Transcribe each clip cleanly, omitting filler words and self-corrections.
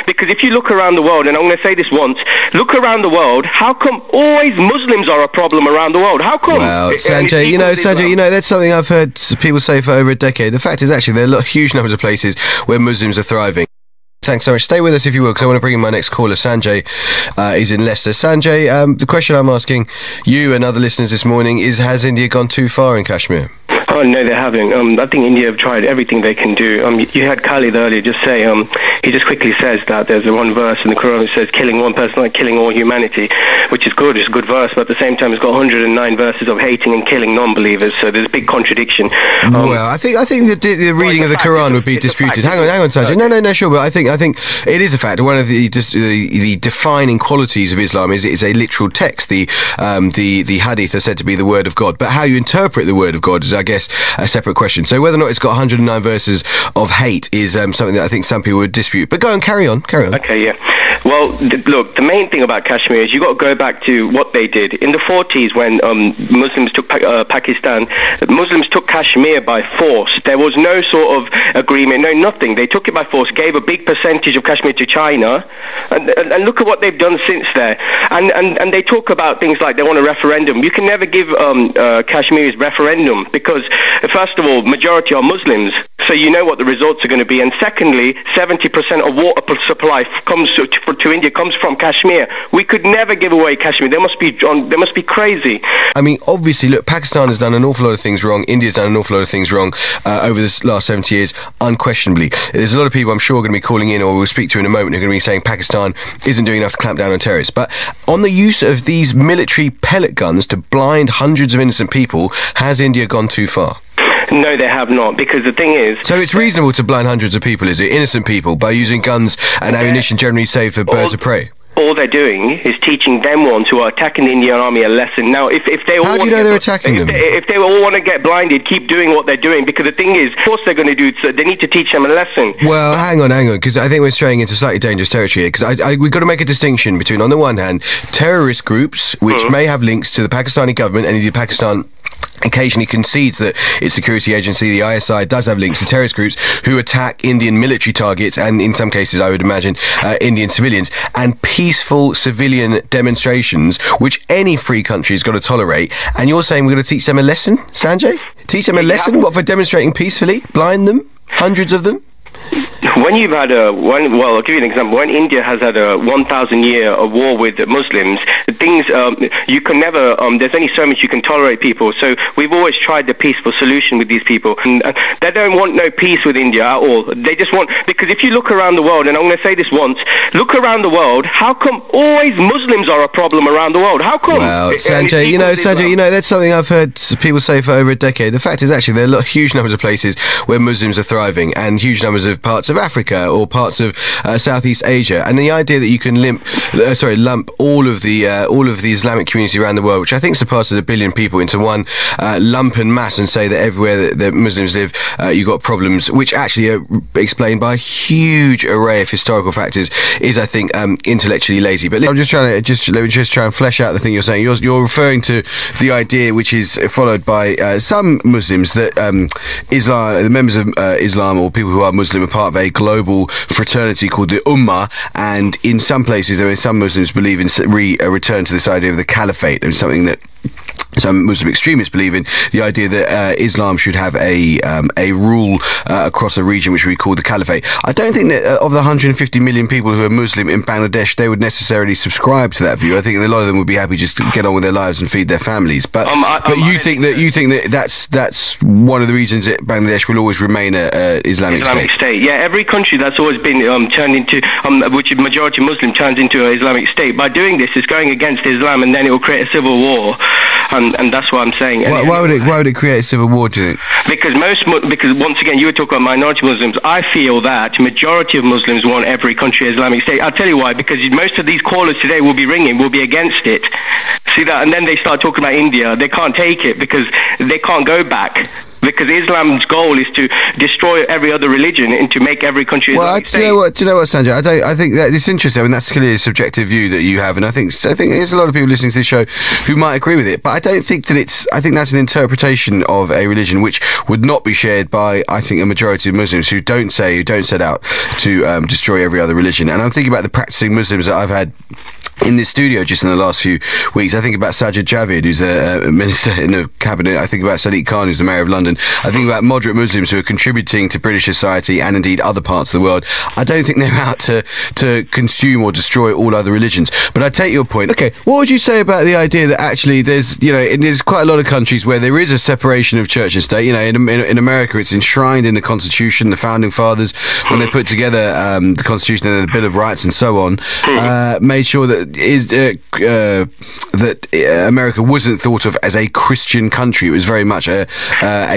Because if you look around the world, and I'm going to say this once, look around the world, how come always Muslims are a problem around the world? How come? Well, Sanjay, that's something I've heard people say for over a decade. The fact is, actually, there are huge numbers of places where Muslims are thriving. Thanks so much. Stay with us if you will, because I want to bring in my next caller. Sanjay is in Leicester. Sanjay, the question I'm asking you and other listeners this morning is, has India gone too far in Kashmir? Oh, no, they haven't. I think India have tried everything they can do. You had Khalid earlier just say, he just quickly says that there's one verse in the Quran that says killing one person like killing all humanity, which is good. It's a good verse, but at the same time it's got 109 verses of hating and killing non-believers, so there's a big contradiction. Well, I think the reading of the Quran would be disputed. Hang on, Sanjay. Okay. No, sure, but I think it is a fact. One of the defining qualities of Islam is it's a literal text. The hadith are said to be the word of God, but how you interpret the word of God is, I guess, a separate question. So whether or not it's got 109 verses of hate is something that I think some people would dispute. But go on, carry on. Okay, yeah. Well, look, the main thing about Kashmir is you've got to go back to what they did. In the 40s, when Muslims took Pakistan, Muslims took Kashmir by force. There was no sort of agreement, no nothing. They took it by force, gave a big percentage of Kashmir to China, and look at what they've done since there. And they talk about things like they want a referendum. You can never give Kashmir's referendum because, first of all, majority are Muslims, so you know what the results are going to be. And secondly, 70% of water supply comes to India comes from Kashmir. We could never give away Kashmir. They must be crazy. I mean, obviously, look, Pakistan has done an awful lot of things wrong. India's done an awful lot of things wrong over this last 70 years, unquestionably. There's a lot of people I'm sure are going to be calling in, or we'll speak to in a moment, who are going to be saying Pakistan isn't doing enough to clamp down on terrorists. But on the use of these military pellet guns to blind hundreds of innocent people, has India gone too far? No, they have not, because the thing is... So it's reasonable to blind hundreds of people, is it? Innocent people, by using guns and ammunition generally saved for birds of prey? All they're doing is teaching them ones who are attacking the Indian army a lesson. Now, if they all... How do you know they're attacking them? If they all want to get blinded, keep doing what they're doing, because the thing is, of course they're going to do it, so they need to teach them a lesson. Well, hang on, because I think we're straying into slightly dangerous territory here, because we've got to make a distinction between, on the one hand, terrorist groups, which may have links to the Pakistani government, and indeed Pakistan occasionally concedes that its security agency, the ISI, does have links to terrorist groups who attack Indian military targets and, in some cases, I would imagine, Indian civilians, and peaceful civilian demonstrations, which any free country has got to tolerate. And you're saying we're going to teach them a lesson, Sanjay? Teach them a lesson? What, for demonstrating peacefully? Blind them? Hundreds of them? When you've had well, I'll give you an example. When India has had a 1,000-year war with Muslims, things you can never. There's only so much you can tolerate people. So we've always tried the peaceful solution with these people, and they don't want no peace with India at all. They just want, because if you look around the world, and I'm going to say this once, look around the world. How come always Muslims are a problem around the world? How come? Well, Sanjay, that's something I've heard people say for over a decade. The fact is, actually, there are huge numbers of places where Muslims are thriving, and huge numbers of parts of Africa or parts of Southeast Asia, and the idea that you can lump all of the Islamic community around the world, which I think surpasses 1 billion people, into one lump and mass, and say that everywhere that Muslims live, you've got problems, which actually are explained by a huge array of historical factors, is, I think, intellectually lazy. But I'm just trying to let me try and flesh out the thing you're saying. You're referring to the idea, which is followed by some Muslims, that Islam, the members of Islam, or people who are Muslim, are part of a global fraternity called the Ummah, and in some places, some Muslims believe in a return to this idea of the caliphate, and something that some Muslim extremists believe in, the idea that Islam should have a rule across a region which we call the caliphate. I don't think that of the 150 million people who are Muslim in Bangladesh, they would necessarily subscribe to that view. I think a lot of them would be happy just to get on with their lives and feed their families. But you think that that's one of the reasons that Bangladesh will always remain an Islamic state. Yeah, every country that's always been turned into, which is majority Muslim, turns into an Islamic state. By doing this, it's going against Islam, and then it will create a civil war. And that's what I'm saying. Why would it create a civil war, do you think? Because once again, you were talking about minority Muslims. I feel that majority of Muslims want every country Islamic state. I'll tell you why. Because most of these callers today will be against it. See that? And then they start talking about India. They can't take it because they can't go back. Because Islam's goal is to destroy every other religion and to make every country. Well, do you know what, Sanjay? I think that it's interesting. I mean, that's clearly a subjective view that you have, and I think there's a lot of people listening to this show who might agree with it. But I don't think that it's. I think that's an interpretation of a religion which would not be shared by, I think, a majority of Muslims who don't set out to destroy every other religion. And I'm thinking about the practicing Muslims that I've had in this studio just in the last few weeks. I think about Sajid Javid, who's a minister in the cabinet. I think about Sadiq Khan, who's the mayor of London. I think about moderate Muslims who are contributing to British society and indeed other parts of the world. I don't think they're out to consume or destroy all other religions. But I take your point. Okay, what would you say about the idea that actually there's quite a lot of countries where there is a separation of church and state? You know, in America, it's enshrined in the Constitution. The founding fathers, when they put together the Constitution and the Bill of Rights and so on, made sure that America wasn't thought of as a Christian country. It was very much a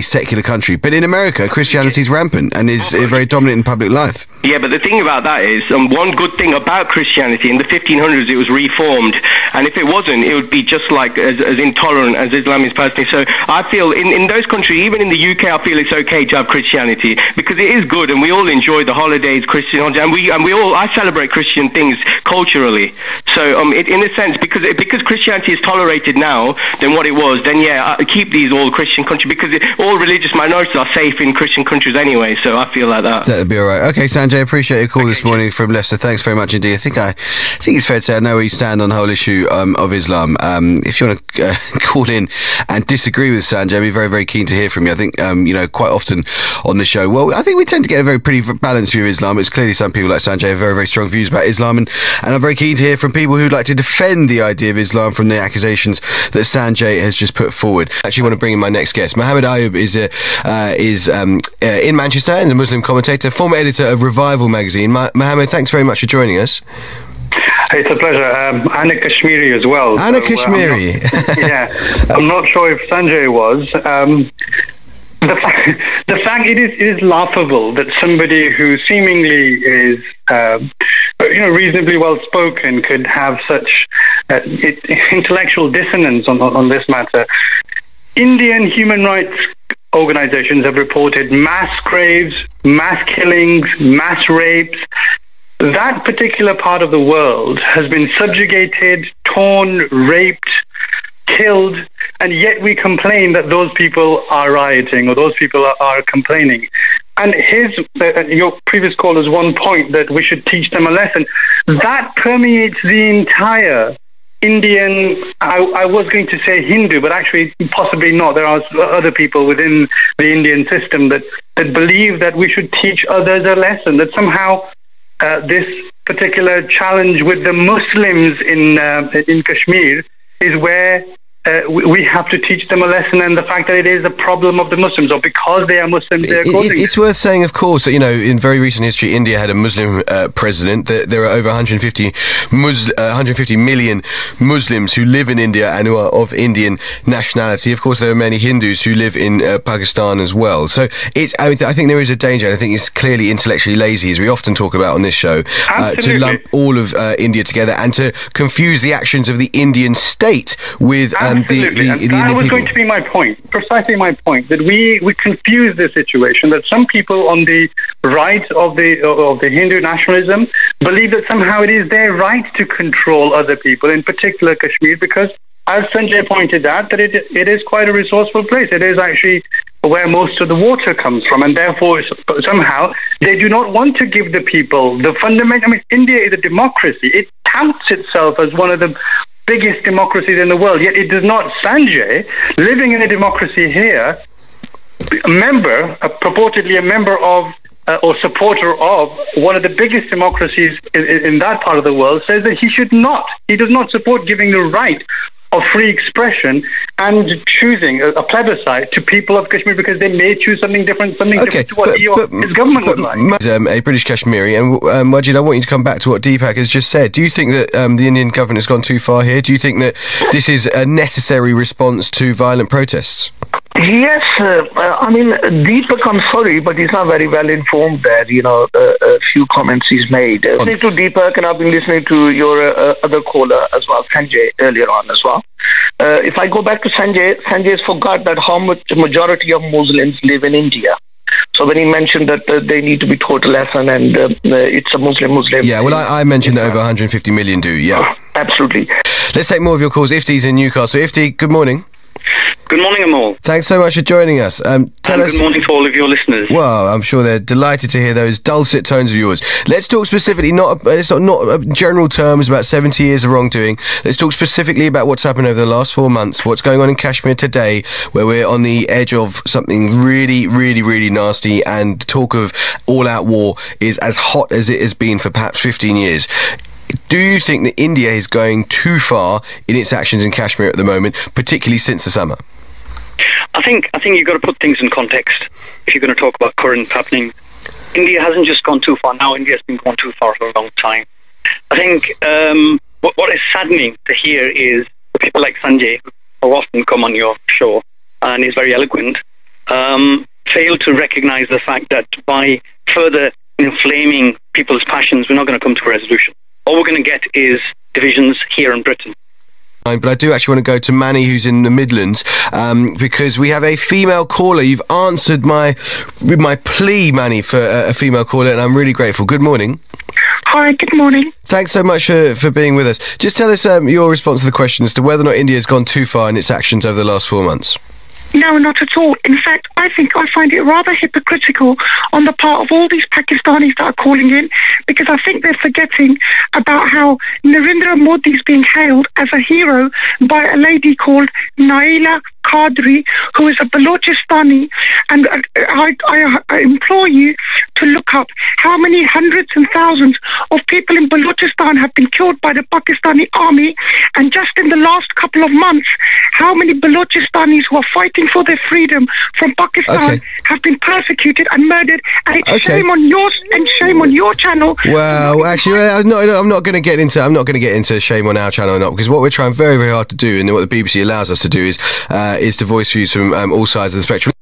secular country. But in America, Christianity is rampant and is very dominant in public life. Yeah, but the thing about that is, one good thing about Christianity, in the 1500s it was reformed, and if it wasn't, it would be just like as intolerant as Islam is personally. So I feel in those countries, even in the UK, I feel it's okay to have Christianity because it is good, and we all enjoy the holidays, Christian holidays, and I celebrate Christian things culturally. So in a sense, because Christianity is tolerated now than what it was, then yeah, keep these all Christian countries, because all religious minorities are safe in Christian countries anyway. So I feel like that. That'd be all right. Okay, Sanjay, appreciate your call this morning from Leicester. Thanks very much indeed. I think it's fair to say I know where you stand on the whole issue of Islam. If you want to call in and disagree with Sanjay, I'd be very, very keen to hear from you. I think quite often on the show, well, I think we tend to get a very pretty balanced view of Islam. It's clearly some people like Sanjay have very, very strong views about Islam, and I'm very keen to hear from people who'd like to defend the idea of Islam from the accusations that Sanjay has just put forward. I actually want to bring in my next guest. Mohammed Ayub is in Manchester and a Muslim commentator, former editor of Revival magazine. Mohammed, thanks very much for joining us. It's a pleasure. Anna Kashmiri as well. Anna Kashmiri. I'm not sure if Sanjay was. The fact it is laughable that somebody who seemingly is reasonably well spoken could have such intellectual dissonance on this matter. Indian human rights organizations have reported mass graves, mass killings, mass rapes. That particular part of the world has been subjugated, torn, raped, killed, and yet we complain that those people are rioting or those people are complaining. And your previous caller's one point that we should teach them a lesson, that permeates the entire Indian, I was going to say Hindu, but actually possibly not. There are other people within the Indian system that believe that we should teach others a lesson, that somehow this particular challenge with the Muslims in Kashmir is where we have to teach them a lesson, and the fact that it is a problem of the Muslims, or because they are Muslims, they are causing it. It's worth saying, of course, that in very recent history, India had a Muslim president. There are over 150 million Muslims who live in India and who are of Indian nationality. Of course, there are many Hindus who live in Pakistan as well. So I think there is a danger. I think it's clearly intellectually lazy, as we often talk about on this show, to lump all of India together and to confuse the actions of the Indian state with Absolutely. That was going to be my point, precisely my point, that we confuse the situation, that some people on the right of the Hindu nationalism believe that somehow it is their right to control other people, in particular Kashmir, because, as Sanjay pointed out, that it is quite a resourceful place. It is actually where most of the water comes from, and therefore somehow they do not want to give the people the fundamental... I mean, India is a democracy. It counts itself as one of the biggest democracies in the world, yet it does not. Sanjay, living in a democracy here, purportedly a member of or supporter of one of the biggest democracies in that part of the world, says that he does not support giving the right of free expression and choosing a plebiscite to people of Kashmir because they may choose something different to what his government would like. A British Kashmiri, and Wajid, I want you to come back to what Deepak has just said. Do you think that the Indian government has gone too far here? Do you think that this is a necessary response to violent protests? Yes, I mean, Deepak, I'm sorry, but he's not very well informed there, a few comments he's made. Listening to Deepak, and I've been listening to your other caller as well, Sanjay, earlier on as well. if I go back to Sanjay's forgot that how much majority of Muslims live in India. So when he mentioned that they need to be total Hassan and it's a Muslim. Yeah, well, I mentioned that over 150 million do, yeah. Absolutely. Let's take more of your calls. Ifti's in Newcastle. Ifti, good morning. Good morning, Amol. Thanks so much for joining us. Tell us, good morning to all of your listeners. Well, I'm sure they're delighted to hear those dulcet tones of yours. Let's talk specifically, not general terms about 70 years of wrongdoing. Let's talk specifically about what's happened over the last 4 months, what's going on in Kashmir today, where we're on the edge of something really, really, really nasty, and talk of all-out war is as hot as it has been for perhaps 15 years. Do you think that India is going too far in its actions in Kashmir at the moment, particularly since the summer? I think you've got to put things in context if you're going to talk about current happening. India hasn't just gone too far now. India's been gone too far for a long time. I think what is saddening to hear is people like Sanjay, who often come on your show and is very eloquent, fail to recognise the fact that by further inflaming people's passions, we're not going to come to a resolution. All we're going to get is divisions here in Britain. But I do actually want to go to Manny, who's in the Midlands, because we have a female caller. You've answered my plea, Manny, for a female caller, and I'm really grateful. Good morning. Hi, good morning. Thanks so much for being with us. Just tell us your response to the question as to whether or not India has gone too far in its actions over the last 4 months. No, not at all. In fact, I find it rather hypocritical on the part of all these Pakistanis that are calling in, because I think they're forgetting about how Narendra Modi is being hailed as a hero by a lady called Naila Qadri, who is a Balochistan, and I implore you to look up how many hundreds and thousands of people in Balochistan have been killed by the Pakistani army, and just in the last couple of months, how many Balochistanis who are fighting for their freedom from Pakistan have been persecuted and murdered, and it's shame on yours and shame on your channel. Well, actually, I'm not going to get into shame on our channel or not, because what we're trying very, very hard to do, and what the BBC allows us to do, is to voice views from all sides of the spectrum.